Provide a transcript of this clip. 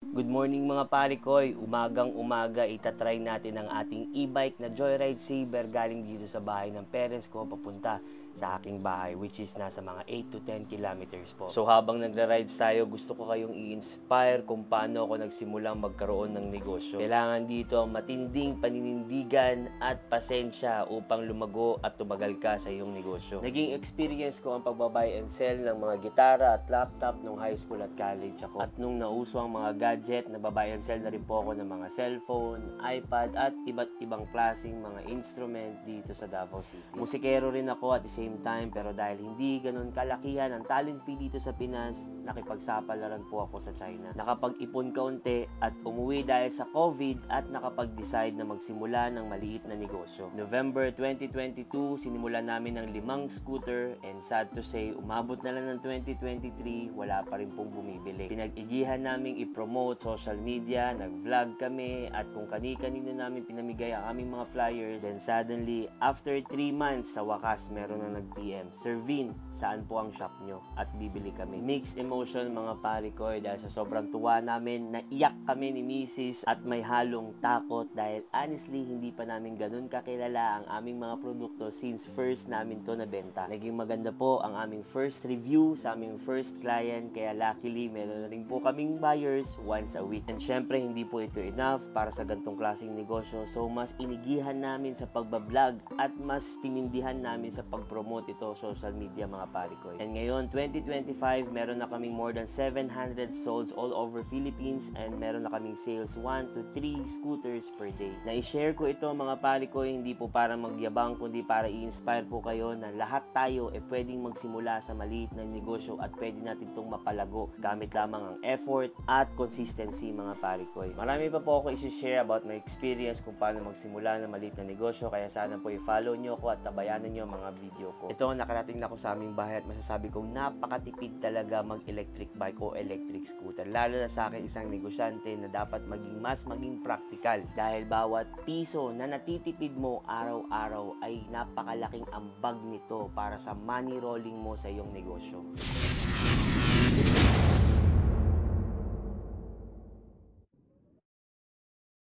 Good morning mga parikoy, umagang-umaga itatry natin ang ating e-bike na Joyride Saber galing dito sa bahay ng parents ko papunta sa aking bahay, which is nasa mga 8 to 10 kilometers po. So habang nagra-rides tayo, gusto ko kayong i-inspire kung paano ako nagsimulang magkaroon ng negosyo. Kailangan dito matinding paninindigan at pasensya upang lumago at tumagal ka sa iyong negosyo. Naging experience ko ang pagbabuy and sell ng mga gitara at laptop nung high school at college ako. At nung nauso ang mga gadget, nagbabuy and sell na rin po ako ng mga cellphone, iPad at iba't ibang klaseng mga instrument dito sa Davao City. Musikero rin ako at the same time, pero dahil hindi ganun kalakihan ang talent fee dito sa Pinas, nakipagsapalaran po ako sa China. Nakapag-ipon kaunti at umuwi dahil sa COVID at nakapag-decide na magsimula ng maliit na negosyo. November 2022, sinimulan namin ng 5 scooter and sad to say, umabot na lang ng 2023, wala pa rin pong bumibili. Pinag-igihan namin i-promote social media, nag-vlog kami at kung kani-kanino namin pinamigay ang aming mga flyers. Then suddenly, after 3 months, sa wakas meron na nag-PM, Sir Vin, saan po ang shop nyo? At bibili kami. Mixed emotion mga parikoy dahil sa sobrang tuwa namin, naiyak kami ni Mrs. at may halong takot dahil honestly hindi pa namin ganun kakilala ang aming mga produkto since first namin to nabenta. Naging maganda po ang aming first review sa aming first client, kaya luckily meron na rin po kaming buyers once a week. And syempre hindi po ito enough para sa gantong klaseng negosyo, so mas inigihan namin sa pagbablog at mas tinindihan namin sa pagpromote ito social media mga parikoy. And ngayon 2025 meron na kaming more than 700 solds all over Philippines and meron na kaming sales 1 to 3 scooters per day. Na-share ko ito mga parikoy hindi po para magyabang kundi para i-inspire po kayo na lahat tayo pwedeng magsimula sa maliit na negosyo at pwede natin itong mapalago gamit lamang ang effort at consistency mga parikoy. Marami pa po ako i-share about my experience kung paano magsimula ng maliit na negosyo, kaya sana po i-follow nyo ako at tabayanan nyo ang mga video ko. Ito nakarating na ako sa aming bahay at masasabi kong napakatipid talaga mag-electric bike o electric scooter. Lalo na sa akin isang negosyante na dapat maging practical dahil bawat piso na natitipid mo araw-araw ay napakalaking ambag nito para sa money rolling mo sa iyong negosyo.